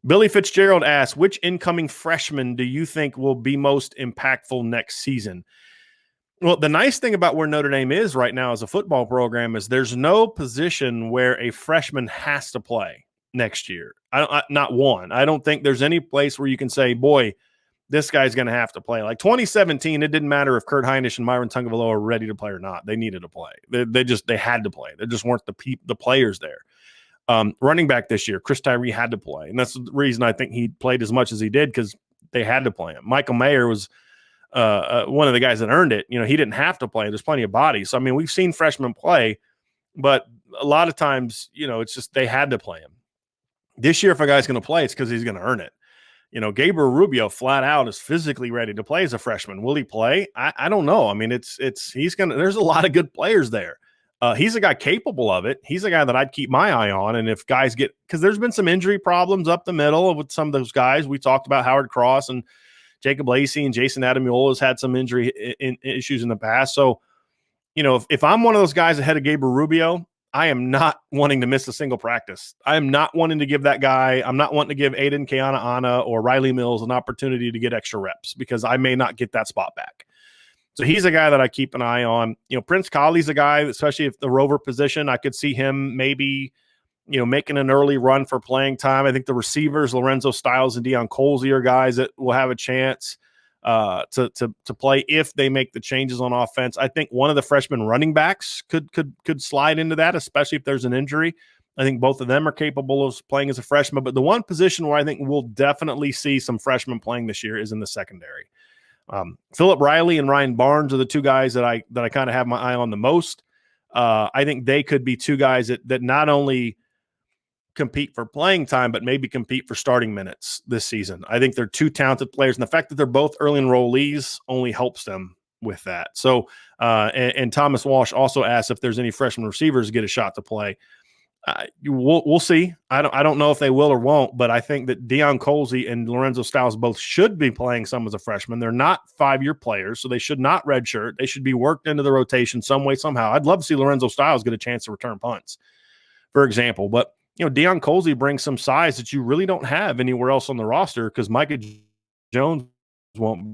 Billy Fitzgerald asks, which incoming freshman do you think will be most impactful next season? Well, the nice thing about where Notre Dame is right now as a football program is there's no position where a freshman has to play next year. Not one. I don't think there's any place where you can say, boy, this guy's going to have to play. Like 2017, it didn't matter if Kurt Hinish and Myron Tungavaloa were ready to play or not. They needed to play. They had to play. There just weren't the players there. Running back this year, Chris Tyree had to play. And that's the reason I think he played as much as he did, because they had to play him. Michael Mayer was one of the guys that earned it. You know, he didn't have to play. There's plenty of bodies. So, I mean, we've seen freshmen play, but a lot of times, you know, it's just they had to play him. This year, if a guy's going to play, it's because he's going to earn it. You know, Gabriel Rubio flat out is physically ready to play as a freshman. Will he play? I don't know. I mean, there's a lot of good players there. He's a guy capable of it. He's a guy that I'd keep my eye on. And if guys because there's been some injury problems up the middle with some of those guys. We talked about Howard Cross and Jacob Lacey and Jason Adamiola's had some injury issues in the past. So, you know, if I'm one of those guys ahead of Gabriel Rubio, I am not wanting to miss a single practice. I am not wanting to give that guy, I'm not wanting to give Aiden Keana or Riley Mills an opportunity to get extra reps, because I may not get that spot back. So he's a guy that I keep an eye on. You know, Prince Colley's a guy, especially if the rover position, I could see him maybe, you know, making an early run for playing time. I think the receivers, Lorenzo Styles and Deion Colsey, are guys that will have a chance to play if they make the changes on offense. I think one of the freshman running backs could slide into that, especially if there's an injury. I think both of them are capable of playing as a freshman. But the one position where I think we'll definitely see some freshmen playing this year is in the secondary. Philip Riley and Ryan Barnes are the two guys that I kind of have my eye on the most. I think they could be two guys that not only compete for playing time, but maybe compete for starting minutes this season. I think they're two talented players, and the fact that they're both early enrollees only helps them with that. So, and Thomas Walsh also asked if there's any freshman receivers get a shot to play. We'll see. I don't know if they will or won't, but I think that Deion Colsey and Lorenzo Styles both should be playing some as a freshman. They're not 5-year players, so they should not redshirt. They should be worked into the rotation some way, somehow. I'd love to see Lorenzo Styles get a chance to return punts, for example. But, you know, Deion Colsey brings some size that you really don't have anywhere else on the roster, because Micah Jones won't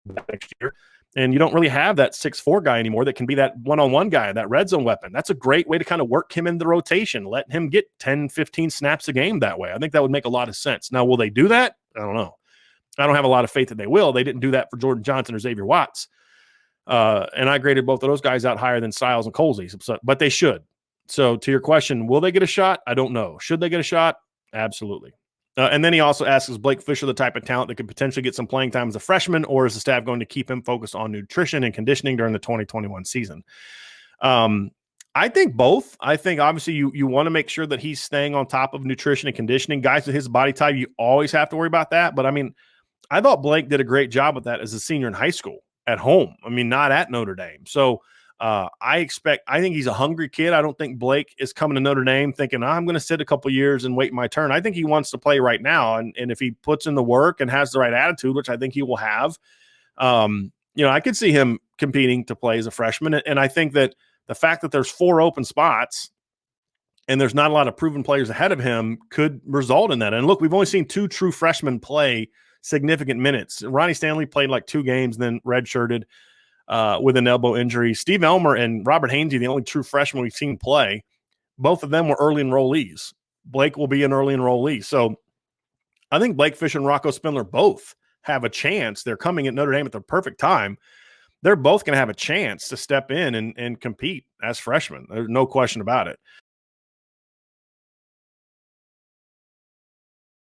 be back next year. And you don't really have that 6'4" guy anymore that can be that one-on-one guy, that red zone weapon. That's a great way to kind of work him in the rotation, let him get 10, 15 snaps a game that way. I think that would make a lot of sense. Now, will they do that? I don't know. I don't have a lot of faith that they will. They didn't do that for Jordan Johnson or Xavier Watts. And I graded both of those guys out higher than Styles and Colsey, but they should. So to your question, will they get a shot? I don't know. Should they get a shot? Absolutely. And then he also asks, is Blake Fisher the type of talent that could potentially get some playing time as a freshman, or is the staff going to keep him focused on nutrition and conditioning during the 2021 season? I think both. I think obviously you want to make sure that he's staying on top of nutrition and conditioning. Guys with his body type, you always have to worry about that. But I mean, I thought Blake did a great job with that as a senior in high school at home. I mean, not at Notre Dame. So I think he's a hungry kid. I don't think Blake is coming to Notre Dame thinking, I'm going to sit a couple years and wait my turn. I think he wants to play right now. And if he puts in the work and has the right attitude, which I think he will have, you know, I could see him competing to play as a freshman. And I think that the fact that there's 4 open spots and there's not a lot of proven players ahead of him could result in that. And look, we've only seen 2 true freshmen play significant minutes. Ronnie Stanley played like 2 games, then redshirted with an elbow injury. Steve Elmer and Robert Hainsey, the only true freshmen we've seen play, both of them were early enrollees. Blake will be an early enrollee. So I think Blake Fisher and Rocco Spindler both have a chance. They're coming at Notre Dame at the perfect time. They're both going to have a chance to step in and compete as freshmen. There's no question about it.